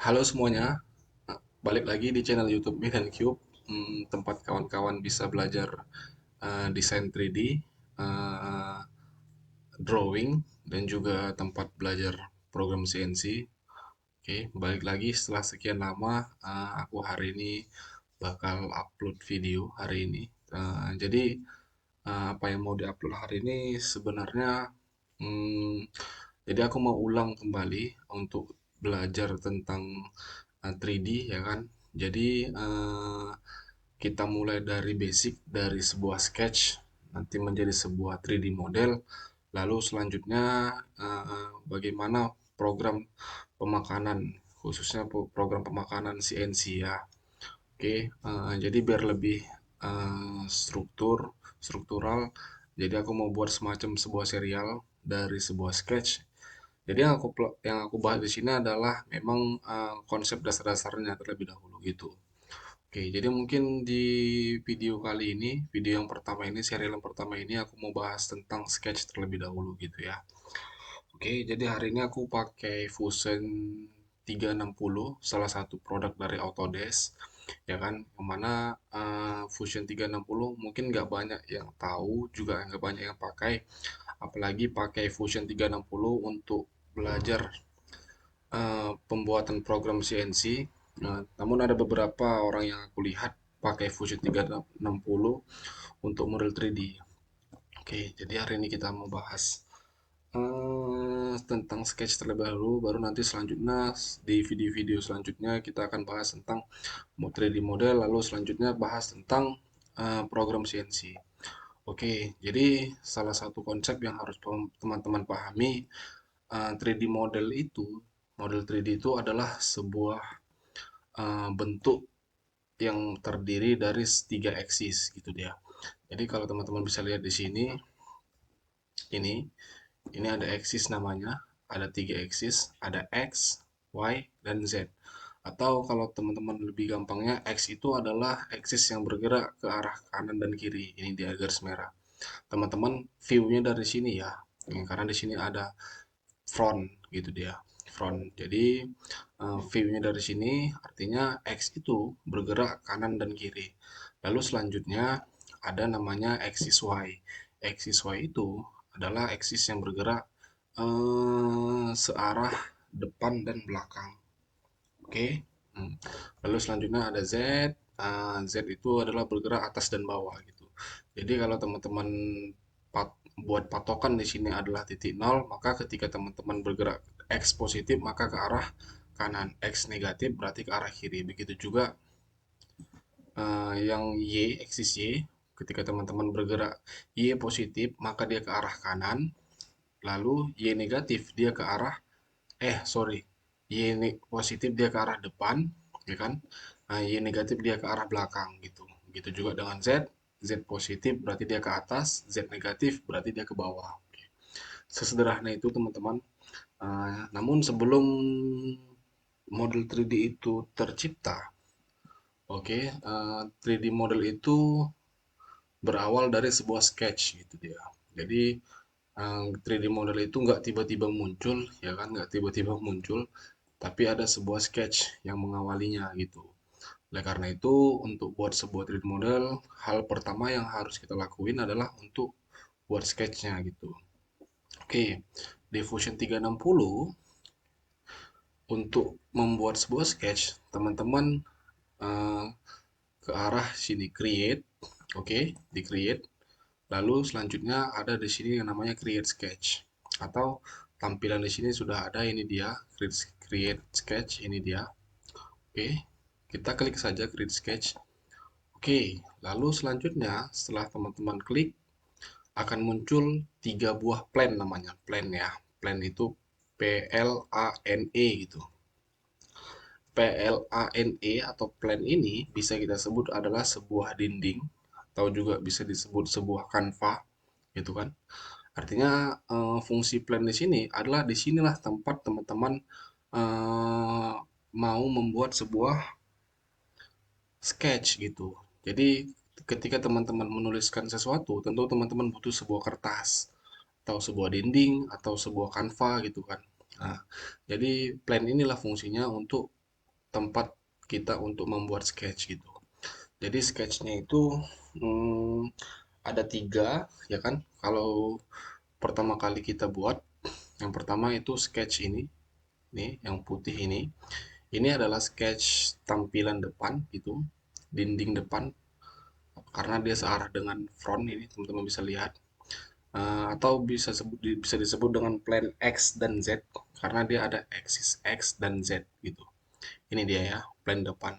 Halo semuanya, balik lagi di channel YouTube Medan Cube, tempat kawan-kawan bisa belajar desain 3D, eh, drawing, dan juga tempat belajar program CNC. Oke, balik lagi setelah sekian lama, aku hari ini bakal upload video hari ini. Jadi apa yang mau diupload hari ini sebenarnya, hmm, jadi aku mau ulang kembali untuk belajar tentang 3D ya kan. Jadi kita mulai dari basic dari sebuah sketch nanti menjadi sebuah 3D model. Lalu selanjutnya bagaimana program pemakanan khususnya program pemakanan CNC ya. Oke, jadi biar lebih struktural, jadi aku mau buat semacam sebuah serial dari sebuah sketch. Jadi yang aku bahas di sini adalah memang konsep dasar-dasarnya terlebih dahulu gitu. Oke, jadi mungkin di video kali ini, video yang pertama ini, serial yang pertama ini aku mau bahas tentang sketch terlebih dahulu gitu ya. Oke, jadi hari ini aku pakai Fusion 360, salah satu produk dari Autodesk, ya kan? Yang mana Fusion 360 mungkin nggak banyak yang tahu, juga nggak banyak yang pakai, apalagi pakai Fusion 360 untuk belajar pembuatan program CNC. Namun ada beberapa orang yang aku lihat pakai Fusion 360 untuk model 3D. Oke, jadi hari ini kita mau bahas tentang sketch terlebih dahulu, baru nanti selanjutnya di video-video selanjutnya kita akan bahas tentang 3D model, lalu selanjutnya bahas tentang program CNC. Oke, jadi salah satu konsep yang harus teman-teman pahami, 3D model 3D itu adalah sebuah bentuk yang terdiri dari tiga eksis gitu dia. Jadi kalau teman-teman bisa lihat di sini, ini ini ada eksis namanya, ada tiga eksis, ada X, Y, dan Z. Atau kalau teman-teman lebih gampangnya, X itu adalah eksis yang bergerak ke arah kanan dan kiri. Ini di garis merah. Teman-teman view-nya dari sini ya, karena di sini ada front gitu dia, front. Jadi view-nya dari sini artinya X itu bergerak kanan dan kiri. Lalu selanjutnya ada namanya axis Y. Axis Y itu adalah axis yang bergerak searah depan dan belakang. Oke. Hmm. Lalu selanjutnya ada Z. Z itu adalah bergerak atas dan bawah gitu. Jadi kalau teman-teman buat patokan di sini adalah titik nol, maka ketika teman-teman bergerak X positif maka ke arah kanan, X negatif berarti ke arah kiri. Begitu juga yang Y, eksis Y, ketika teman-teman bergerak Y positif maka dia ke arah kanan, lalu Y negatif dia ke arah sorry, positif dia ke arah depan, ya kan? Nah, Y negatif dia ke arah belakang gitu. Begitu juga dengan Z, Z positif berarti dia ke atas, Z negatif berarti dia ke bawah. Oke. Sesederhana itu teman-teman. Namun sebelum model 3D itu tercipta, oke, 3D model itu berawal dari sebuah sketch gitu dia. Jadi 3D model itu nggak tiba-tiba muncul, ya kan? Nggak tiba-tiba muncul, tapi ada sebuah sketch yang mengawalinya gitu. Oleh karena itu, untuk buat sebuah 3D model, hal pertama yang harus kita lakuin adalah untuk buat sketchnya gitu. Oke, di Fusion 360 untuk membuat sebuah sketch, teman-teman eh, ke arah sini create, oke, di create. Lalu selanjutnya ada di sini yang namanya create sketch atau tampilan di sini sudah ada, ini dia create sketch, ini dia. Oke, kita klik saja create sketch. Oke, lalu selanjutnya setelah teman-teman klik akan muncul tiga buah plan namanya. Plan ya. Plan itu PLANE gitu. PLANE atau plan ini bisa kita sebut adalah sebuah dinding atau juga bisa disebut sebuah kanva gitu kan. Artinya fungsi plan di sini adalah di sinilah tempat teman-teman eh, mau membuat sebuah sketch gitu. Jadi ketika teman-teman menuliskan sesuatu, tentu teman-teman butuh sebuah kertas atau sebuah dinding atau sebuah kanva gitu kan. Nah, jadi plan inilah fungsinya untuk tempat kita untuk membuat sketch gitu. Jadi sketchnya itu hmm, ada tiga, ya kan? Kalau pertama kali kita buat, yang pertama itu sketch ini, nih yang putih ini. Ini adalah sketch tampilan depan gitu, dinding depan, karena dia searah dengan front ini, teman-teman bisa lihat. Atau bisa disebut dengan plan X dan Z, karena dia ada axis X dan Z gitu. Ini dia ya, plan depan.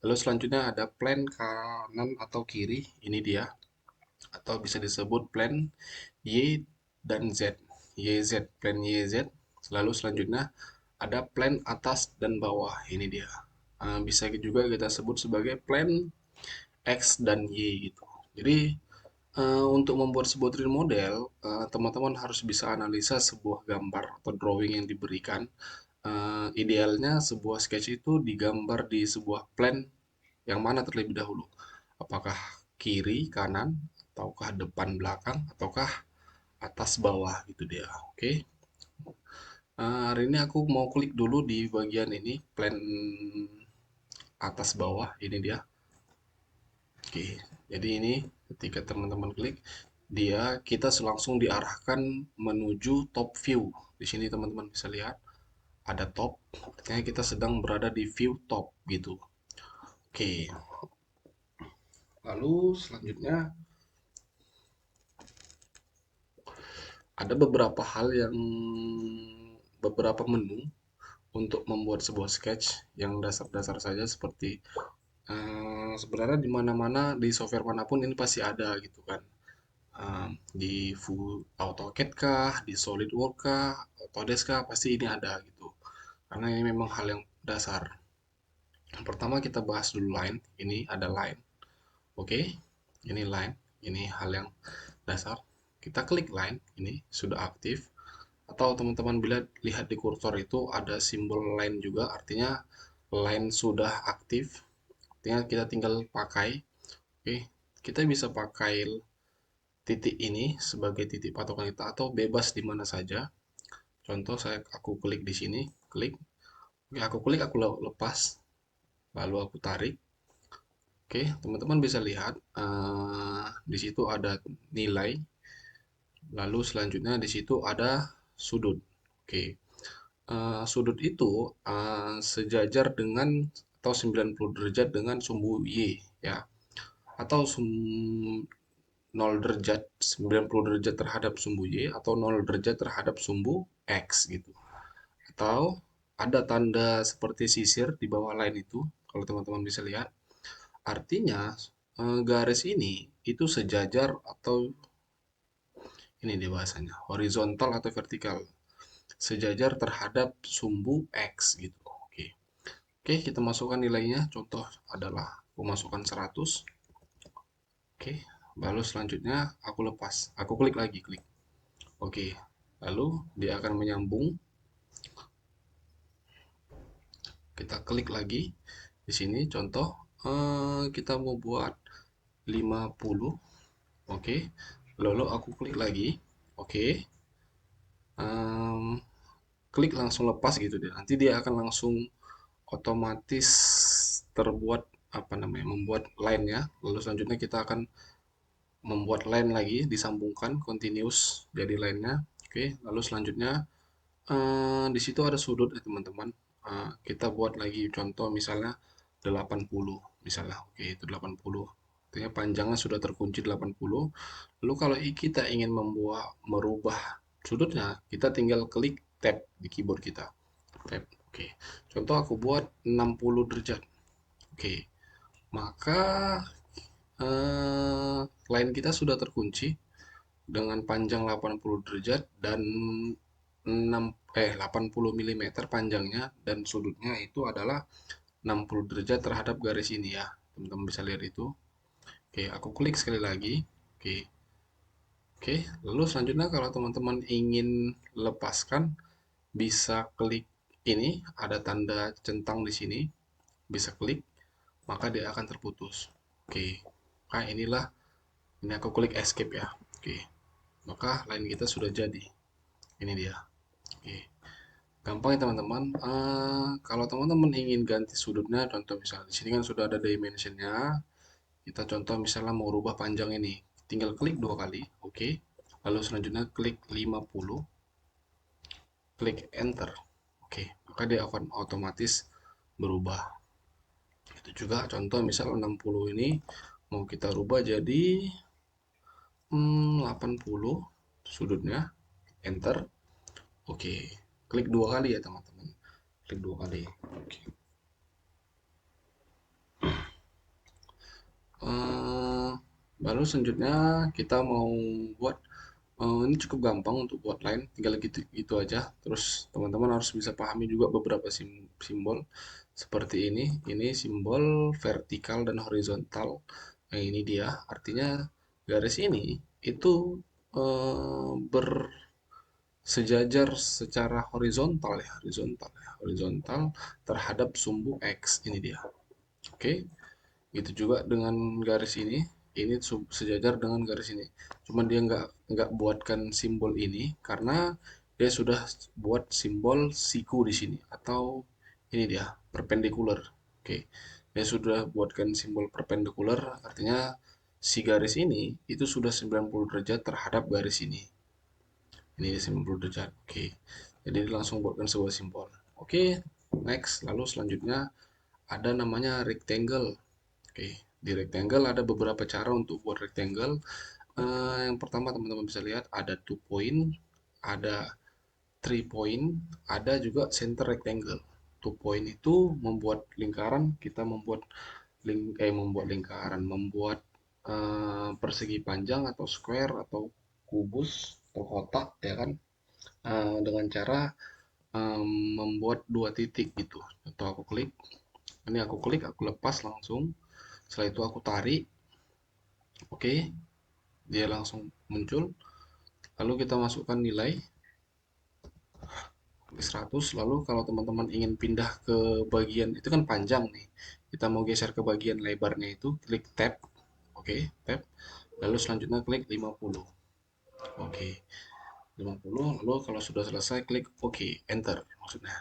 Lalu selanjutnya ada plan kanan atau kiri, ini dia. Atau bisa disebut plan Y dan Z. YZ, plan YZ. Lalu selanjutnya ada plan atas dan bawah, ini dia. Bisa juga kita sebut sebagai plan X dan Y gitu. Jadi untuk membuat sebuah 3D model, teman-teman harus bisa analisa sebuah gambar atau drawing yang diberikan. Idealnya sebuah sketch itu digambar di sebuah plan yang mana terlebih dahulu. Apakah kiri, kanan, ataukah depan, belakang, ataukah atas, bawah gitu dia. Oke. Hari ini aku mau klik dulu di bagian ini, plan atas bawah, ini dia. Oke, jadi ini ketika teman-teman klik, kita langsung diarahkan menuju top view. Di sini teman-teman bisa lihat ada top, artinya kita sedang berada di view top gitu. Oke, lalu selanjutnya ada beberapa menu untuk membuat sebuah sketch yang dasar-dasar saja, seperti sebenarnya di mana-mana di software manapun ini pasti ada gitu kan. Di Full AutoCAD kah, di SolidWorks kah, Autodesk kah, pasti ini ada gitu. Karena ini memang hal yang dasar. Yang pertama kita bahas dulu line. Ini ada line. Oke, ini line. Ini hal yang dasar. Kita klik line, ini sudah aktif. Atau teman-teman bila lihat di kursor itu ada simbol line juga, artinya line sudah aktif. Artinya kita tinggal pakai. Oke, kita bisa pakai titik ini sebagai titik patokan kita atau bebas di mana saja. Contoh aku klik di sini, klik. Oke, aku klik, aku lepas, lalu aku tarik. Oke, teman-teman bisa lihat di situ ada nilai, lalu selanjutnya di situ ada sudut. Oke, sudut itu sejajar dengan atau 90 derajat dengan sumbu Y ya, atau 0 derajat, 90 derajat terhadap sumbu Y, atau 0 derajat terhadap sumbu X gitu. Atau ada tanda seperti sisir di bawah line itu, kalau teman-teman bisa lihat. Artinya garis ini itu sejajar atau ini dia bahasanya, horizontal atau vertikal. Sejajar terhadap sumbu X gitu. Oke. Oke, kita masukkan nilainya. Contoh adalah aku masukkan 100. Oke. Lalu selanjutnya aku lepas. Aku klik lagi, klik. Oke. Lalu dia akan menyambung. Kita klik lagi di sini, contoh kita mau buat 50. Oke, lalu aku klik lagi. Oke, Em, klik langsung lepas gitu deh, nanti dia akan langsung otomatis terbuat apa namanya, membuat line ya. Lalu selanjutnya kita akan membuat line lagi, disambungkan continuous jadi line-nya. Oke, lalu selanjutnya di situ ada sudut ya teman-teman. Kita buat lagi contoh misalnya 80 misalnya. Oke, itu 80. Artinya panjangnya sudah terkunci 80. Lalu kalau kita ingin merubah sudutnya, kita tinggal klik tab di keyboard kita. Tab. Oke. Contoh aku buat 60 derajat. Oke. Maka line kita sudah terkunci dengan panjang 80 derajat dan 80 mm panjangnya, dan sudutnya itu adalah 60 derajat terhadap garis ini ya. Teman-teman bisa lihat itu. Oke, aku klik sekali lagi. Oke. Oke, lalu selanjutnya kalau teman-teman ingin lepaskan, bisa klik ini, ada tanda centang di sini, bisa klik, maka dia akan terputus. Oke, nah inilah, ini aku klik escape ya. Oke, maka line kita sudah jadi. Ini dia. Oke, Gampang ya teman-teman. Kalau teman-teman ingin ganti sudutnya, contoh misalnya di sini kan sudah ada dimensionnya. Kita contoh misalnya mau rubah panjang ini, tinggal klik dua kali, oke. Lalu selanjutnya klik 50, klik enter, oke. Maka dia akan otomatis berubah. Itu juga contoh misal 60 ini mau kita rubah jadi 80 sudutnya, enter, oke. Klik dua kali ya teman-teman, klik dua kali, oke. Eh, Baru selanjutnya kita mau buat ini cukup gampang untuk buat line, tinggal gitu gitu aja. Terus teman-teman harus bisa pahami juga beberapa simbol seperti ini. Ini simbol vertikal dan horizontal. Nah, ini dia. Artinya garis ini itu bersejajar secara horizontal terhadap sumbu X. Ini dia. Oke. Gitu juga dengan garis ini sejajar dengan garis ini. Cuman dia nggak buatkan simbol ini karena dia sudah buat simbol siku di sini atau ini dia perpendicular. Oke, dia sudah buatkan simbol perpendicular, artinya si garis ini itu sudah 90 derajat terhadap garis ini. Ini 90 derajat. Oke, jadi dia langsung buatkan sebuah simbol. Oke, next. Lalu selanjutnya ada namanya rectangle. Oke, di rectangle ada beberapa cara untuk buat rectangle. Yang pertama teman-teman bisa lihat ada 2 point, ada 3 point, ada juga center rectangle. 2 point itu membuat lingkaran, kita membuat lingkaran, membuat persegi panjang atau square atau kubus atau kotak ya kan, dengan cara membuat dua titik gitu. Atau aku klik, aku lepas langsung. Setelah itu aku tarik, oke, dia langsung muncul. Lalu kita masukkan nilai 100. Lalu kalau teman-teman ingin pindah ke bagian itu kan panjang nih, kita mau geser ke bagian lebarnya itu klik tab, oke, tab. Lalu selanjutnya klik 50, oke, 50. Lalu kalau sudah selesai klik oke, enter maksudnya,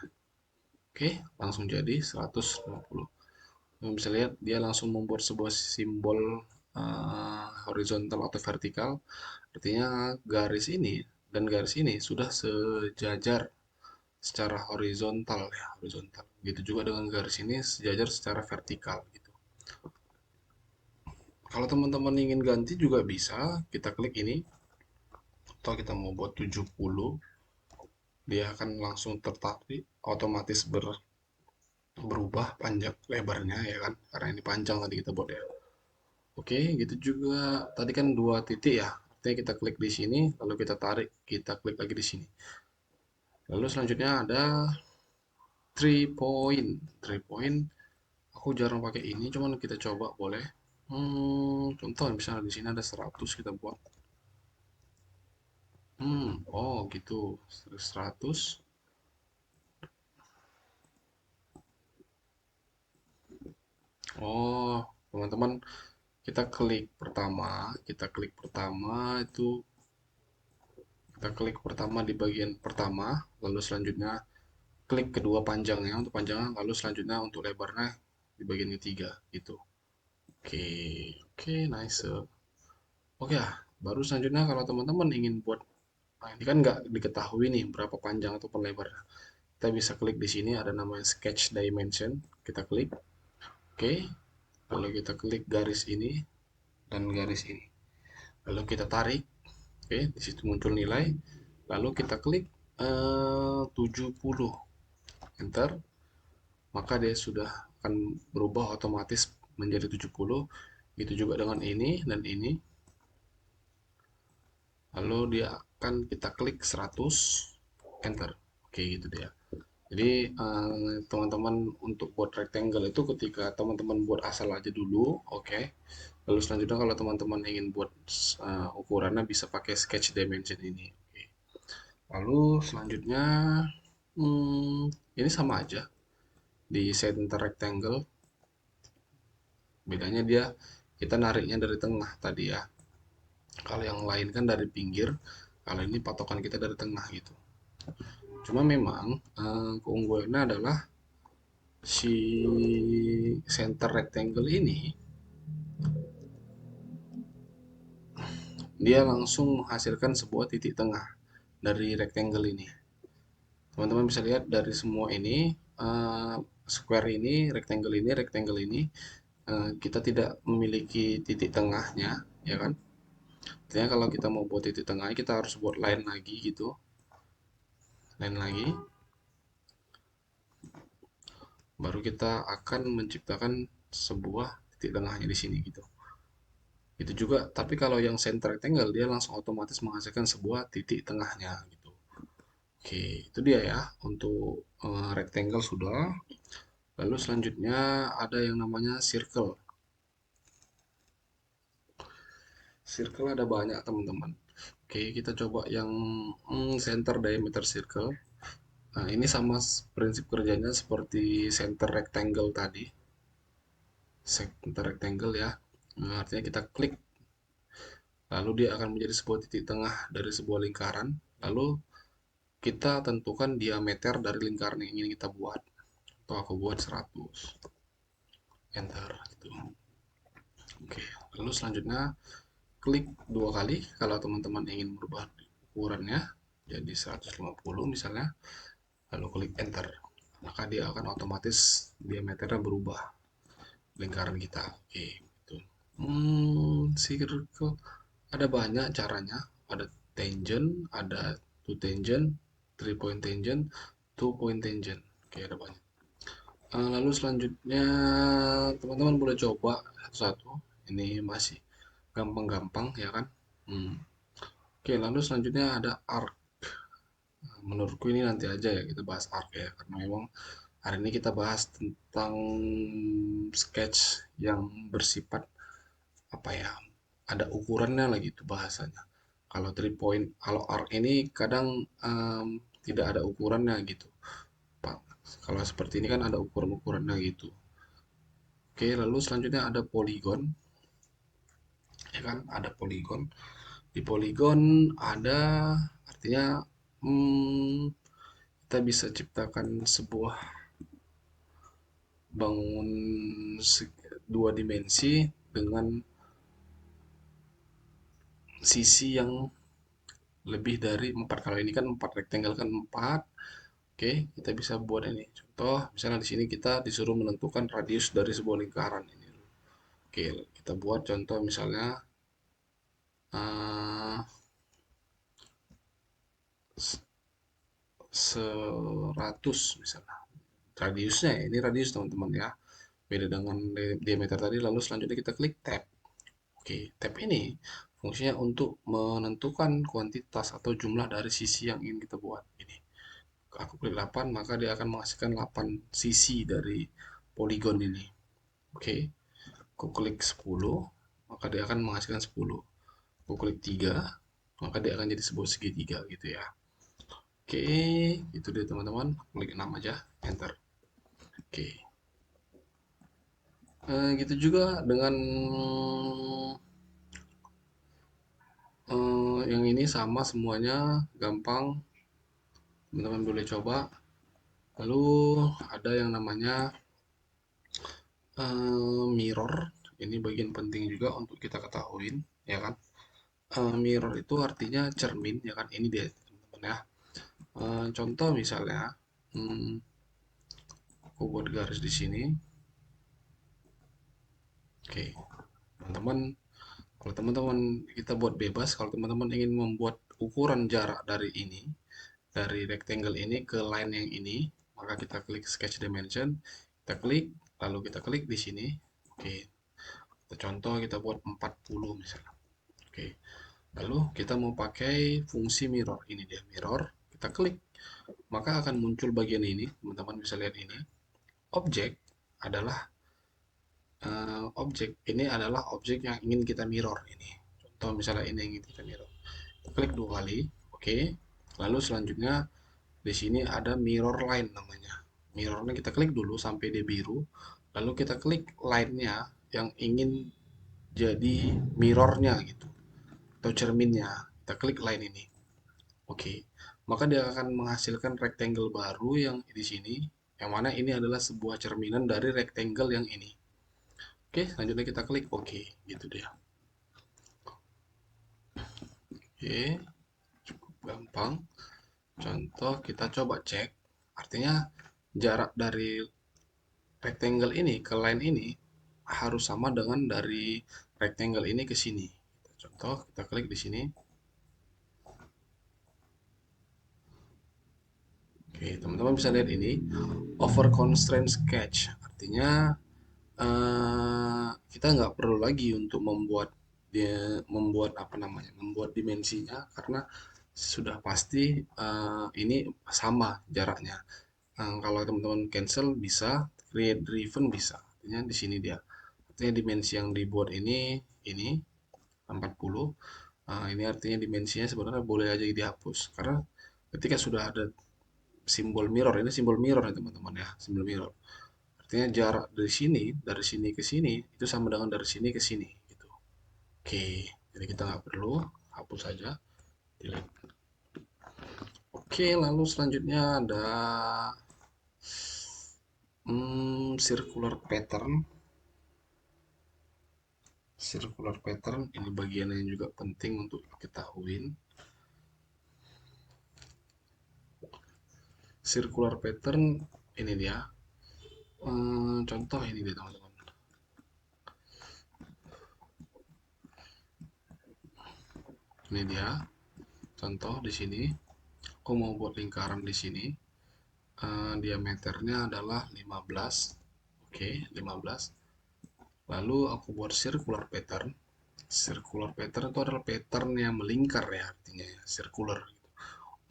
oke, langsung jadi 150. Kamu bisa lihat dia langsung membuat sebuah simbol horizontal atau vertikal. Artinya garis ini dan garis ini sudah sejajar secara horizontal ya, horizontal. Gitu juga dengan garis ini sejajar secara vertikal gitu. Kalau teman-teman ingin ganti juga bisa, kita klik ini atau kita mau buat 70, dia akan langsung tertarik otomatis berubah panjang lebarnya ya kan, karena ini panjang tadi kita buat ya. Oke, gitu juga tadi kan dua titik ya. Artinya kita klik di sini, lalu kita tarik, kita klik lagi di sini. Lalu selanjutnya ada 3 point. 3 point, aku jarang pakai ini, cuman kita coba boleh. Contoh misalnya di sini ada 100 kita buat. Oh gitu, 100. Oh, teman-teman, kita klik pertama itu kita klik pertama di bagian pertama, lalu selanjutnya klik kedua panjangnya untuk panjangnya, lalu selanjutnya untuk lebarnya di bagian ketiga gitu. Oke, oke, nice. Oke ya, baru selanjutnya kalau teman-teman ingin buat, nah ini kan nggak diketahui nih berapa panjang atau lebar. Kita bisa klik di sini ada namanya sketch dimension, kita klik, oke, lalu kita klik garis ini dan garis ini, lalu kita tarik, oke, di situ muncul nilai, lalu kita klik 70, enter, maka dia sudah akan berubah otomatis menjadi 70. Itu juga dengan ini dan ini. Lalu dia akan kita klik 100, enter. Oke, gitu dia. Jadi teman-teman untuk buat rectangle itu ketika teman-teman buat asal aja dulu, oke. Lalu selanjutnya kalau teman-teman ingin buat ukurannya bisa pakai sketch dimension ini. Oke. Lalu selanjutnya ini sama aja di center rectangle. Bedanya dia kita nariknya dari tengah tadi ya. Kalau yang lain kan dari pinggir, kalau ini patokan kita dari tengah gitu. Cuma memang keunggulannya adalah si center rectangle ini dia langsung menghasilkan sebuah titik tengah dari rectangle ini. Teman-teman bisa lihat dari semua ini, square ini, rectangle ini, kita tidak memiliki titik tengahnya, ya kan? Artinya kalau kita mau buat titik tengah, kita harus buat line lagi gitu, line lagi, baru kita akan menciptakan sebuah titik tengahnya di sini gitu. Itu juga, tapi kalau yang center rectangle dia langsung otomatis menghasilkan sebuah titik tengahnya gitu. Oke, itu dia ya untuk rectangle sudah. Lalu selanjutnya ada yang namanya circle. Circle ada banyak teman-teman. Oke, kita coba yang center diameter circle. Nah, ini sama prinsip kerjanya seperti center rectangle tadi. Center rectangle ya. Nah, artinya kita klik, lalu dia akan menjadi sebuah titik tengah dari sebuah lingkaran. Lalu kita tentukan diameter dari lingkaran yang ingin kita buat. Atau aku buat 100. Enter gitu. Oke, lalu selanjutnya klik dua kali kalau teman-teman ingin merubah ukurannya jadi 150 misalnya, lalu klik enter, maka dia akan otomatis diameternya berubah lingkaran kita. Oke, gitu. Circle ada banyak caranya, ada tangent, ada two tangent, three point tangent, two point tangent. Oke, ada banyak. Lalu selanjutnya teman-teman boleh coba satu-satu, ini masih gampang-gampang ya kan. Hmm. Oke, lalu selanjutnya ada arc. Menurutku ini nanti aja ya kita bahas arc ya, karena memang hari ini kita bahas tentang sketch yang bersifat apa ya, ada ukurannya lagi itu bahasanya. Kalau three point, kalau arc ini kadang tidak ada ukurannya gitu, Pak. Kalau seperti ini kan ada ukuran-ukurannya gitu. Oke, lalu selanjutnya ada poligon, ya kan? Ada poligon. Di poligon ada artinya kita bisa ciptakan sebuah bangun dua dimensi dengan sisi yang lebih dari 4. Kalau ini kan 4, rectangle kan 4. Oke, kita bisa buat ini. Contoh, misalnya di sini kita disuruh menentukan radius dari sebuah lingkaran ini. Oke, kita buat contoh misalnya uh, 100 misalnya. Radiusnya ya, ini radius teman-teman ya. Beda dengan diameter tadi. Lalu selanjutnya kita klik tab. Oke, tab ini fungsinya untuk menentukan kuantitas atau jumlah dari sisi yang ingin kita buat. Ini. Aku klik 8, maka dia akan menghasilkan 8 sisi dari poligon ini. Oke, aku klik 10, maka dia akan menghasilkan 10. Aku klik 3, maka dia akan jadi sebuah segitiga gitu ya. Oke, itu dia teman-teman. Klik 6 aja, enter. Oke. Gitu juga dengan yang ini sama semuanya, gampang. Teman-teman boleh coba. Lalu ada yang namanya mirror. Ini bagian penting juga untuk kita ketahuin, ya kan? Mirror itu artinya cermin, ya kan? Ini dia, teman-teman ya. Contoh misalnya, hmm, aku buat garis di sini. Oke, teman-teman, kalau teman-teman kita buat bebas, kalau teman-teman ingin membuat ukuran jarak dari ini, dari rectangle ini ke line yang ini, maka kita klik sketch dimension, kita klik, lalu kita klik di sini. Oke, contoh kita buat 40 misalnya. Oke, lalu kita mau pakai fungsi mirror, ini dia mirror, kita klik, maka akan muncul bagian ini, teman-teman bisa lihat ini. Objek adalah objek ini adalah objek yang ingin kita mirror ini. Contoh misalnya ini yang ingin kita mirror. Kita klik dua kali, oke. Lalu selanjutnya di sini ada mirror line namanya. Mirrornya kita klik dulu sampai dia biru, lalu kita klik line-nya yang ingin jadi mirrornya gitu atau cerminnya. Kita klik line ini. Oke. maka dia akan menghasilkan rectangle baru yang di sini, yang mana ini adalah sebuah cerminan dari rectangle yang ini. Oke, selanjutnya kita klik OK, gitu dia. Oke, cukup gampang. Contoh kita coba cek, artinya jarak dari rectangle ini ke line ini harus sama dengan dari rectangle ini ke sini. Contoh kita klik di sini. Oke, teman-teman bisa lihat ini over constraint sketch, artinya kita nggak perlu lagi untuk membuat apa namanya, membuat dimensinya, karena sudah pasti ini sama jaraknya. Kalau teman-teman cancel bisa, create driven bisa, artinya di sini dia, artinya dimensi yang dibuat ini 40. Ini artinya dimensinya sebenarnya boleh aja dihapus, karena ketika sudah ada simbol mirror, ini simbol mirror ya teman-teman ya, simbol mirror. Artinya jarak dari sini ke sini itu sama dengan dari sini ke sini gitu. Oke, jadi kita nggak perlu, hapus saja, delete. Oke, lalu selanjutnya ada circular pattern. Circular pattern ini bagian yang juga penting untuk diketahui. Circular pattern ini dia. Contoh ini dia teman-teman. Ini dia contoh di sini. Aku mau buat lingkaran di sini. Diameternya adalah 15. Oke, 15. Lalu aku buat circular pattern. Circular pattern itu adalah pattern yang melingkar ya, artinya ya, circular.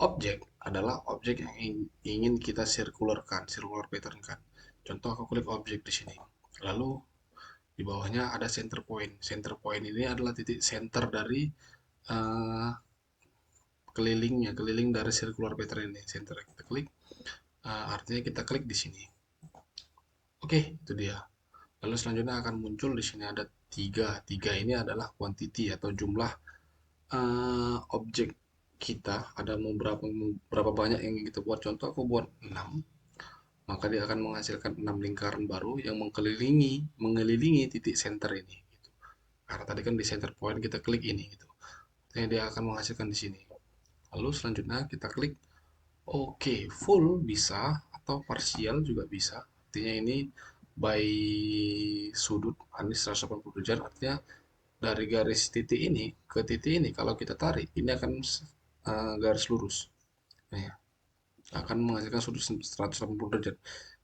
Objek adalah objek yang ingin kita circular pattern kan. Contoh aku klik objek di sini. Lalu di bawahnya ada center point. Center point ini adalah titik center dari uh, keliling dari circular pattern ini. Center kita klik, artinya kita klik di sini. Oke, itu dia. Lalu selanjutnya akan muncul di sini ada tiga. Tiga ini adalah quantity atau jumlah objek kita. Ada berapa banyak yang kita buat. Contoh aku buat 6, maka dia akan menghasilkan 6 lingkaran baru yang mengelilingi titik center ini gitu. Karena tadi kan di center point kita klik ini gitu. Jadi dia akan menghasilkan di sini. Lalu selanjutnya kita klik OK, full bisa atau parsial juga bisa. Artinya ini by sudut, ini 180 derajat, artinya dari garis titik ini ke titik ini kalau kita tarik ini akan garis lurus. Nah, ya, akan menghasilkan sudut 180 derajat.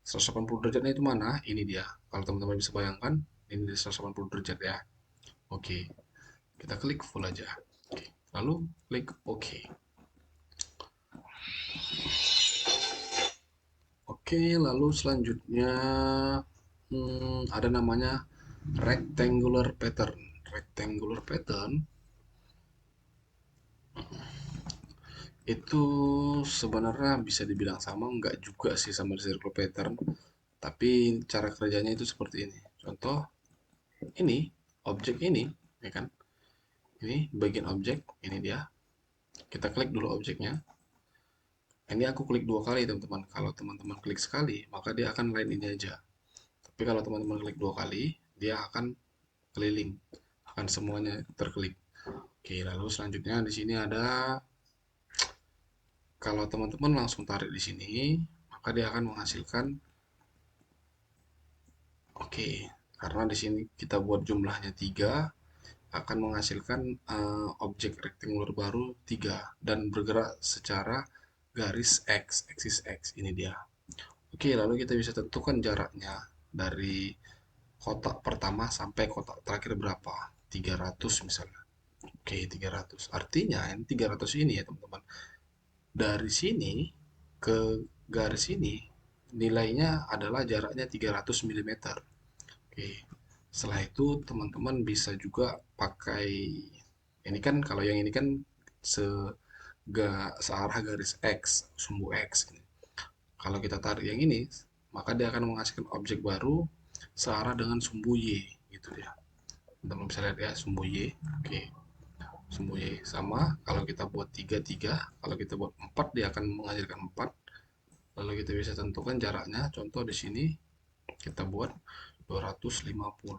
180 derajatnya itu mana? Ini dia. Kalau teman-teman bisa bayangkan, ini 180 derajat ya. Oke, kita klik full aja. Oke, lalu klik OK. Oke, lalu selanjutnya ada namanya rectangular pattern. Rectangular pattern itu sebenarnya bisa dibilang sama, enggak juga sih sama circle pattern, tapi cara kerjanya itu seperti ini. Contoh ini, objek ini, ya kan? Ini bagian objek, ini dia. Kita klik dulu objeknya. Ini aku klik 2 kali teman-teman. Kalau teman-teman klik sekali, maka dia akan line ini aja. Tapi kalau teman-teman klik 2 kali, dia akan keliling, akan semuanya terklik. Oke, lalu selanjutnya di sini ada, kalau teman-teman langsung tarik di sini, maka dia akan menghasilkan, oke, karena di sini kita buat jumlahnya 3, akan menghasilkan objek rectangular baru 3 dan bergerak secara garis X, axis X. Ini dia. Oke, lalu kita bisa tentukan jaraknya dari kotak pertama sampai kotak terakhir berapa? 300 misalnya. Oke, 300. Artinya yang 300 ini ya teman-teman. Dari sini ke garis ini nilainya adalah jaraknya 300 mm. Oke. Setelah itu teman-teman bisa juga pakai ini kan, kalau yang ini kan searah garis X, sumbu X. Kalau kita tarik yang ini, maka dia akan menghasilkan objek baru searah dengan sumbu Y gitu ya. Teman-teman bisa lihat ya, sumbu Y. Oke. sembunyi. Sama kalau kita buat 3 3, kalau kita buat 4 dia akan menghasilkan 4. Lalu kita bisa tentukan jaraknya. Contoh di sini kita buat 250.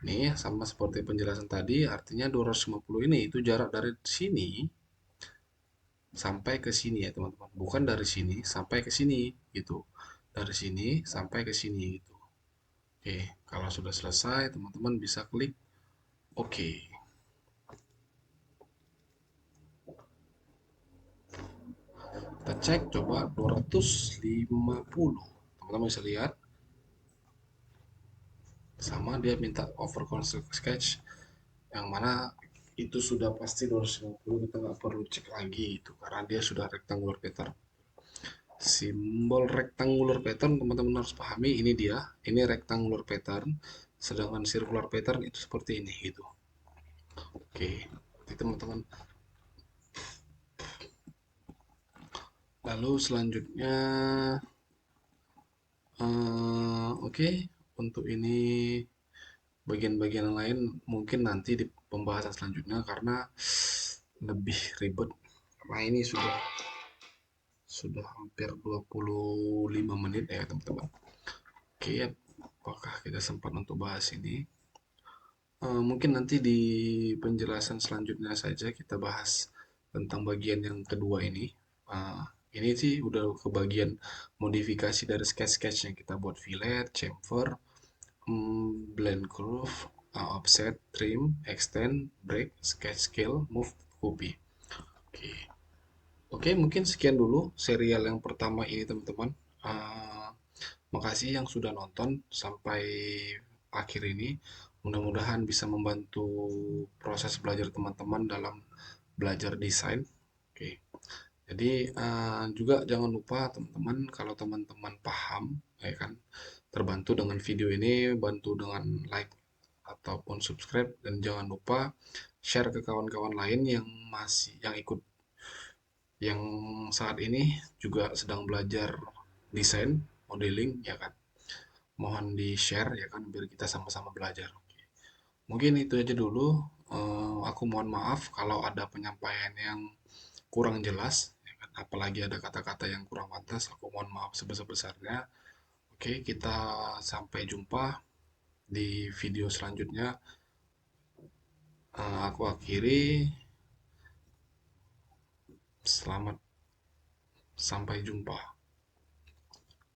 Nih, sama seperti penjelasan tadi, artinya 250 ini itu jarak dari sini sampai ke sini ya, teman-teman. Bukan dari sini sampai ke sini gitu. Dari sini sampai ke sini gitu. Oke, kalau sudah selesai, teman-teman bisa klik oke. Kita cek coba 250. Teman-teman bisa lihat sama dia minta over construct sketch yang mana itu sudah pasti 250, kita nggak perlu cek lagi itu karena dia sudah rectangular pattern. Simbol rectangular pattern teman-teman harus pahami, ini dia, ini rectangular pattern, sedangkan circular pattern itu seperti ini gitu. Oke, jadi teman-teman, lalu selanjutnya oke, untuk ini bagian-bagian lain mungkin nanti di pembahasan selanjutnya karena lebih ribet. Nah, ini sudah hampir 25 menit ya, teman-teman. Oke, apakah kita sempat untuk bahas ini? Mungkin nanti di penjelasan selanjutnya saja kita bahas tentang bagian yang kedua ini. Eh, ini sih udah ke bagian modifikasi dari sketch-sketch yang kita buat: fillet, chamfer, blend curve, offset, trim, extend, break, sketch scale, move, copy. Oke, oke, mungkin sekian dulu serial yang pertama ini, teman-teman. Eh, Makasih yang sudah nonton sampai akhir ini. Mudah-mudahan bisa membantu proses belajar teman-teman dalam belajar desain. Oke. Jadi juga jangan lupa teman-teman, kalau teman-teman paham, ya kan, terbantu dengan video ini, bantu dengan like ataupun subscribe, dan jangan lupa share ke kawan-kawan lain yang ikut, yang saat ini juga sedang belajar desain modeling, ya kan. Mohon di-share ya kan biar kita sama-sama belajar. Oke. Mungkin itu aja dulu. Aku mohon maaf kalau ada penyampaian yang kurang jelas, ya kan? Apalagi ada kata-kata yang kurang pantas. Aku mohon maaf sebesar-besarnya. Oke, kita sampai jumpa di video selanjutnya. Aku akhiri. Selamat sampai jumpa.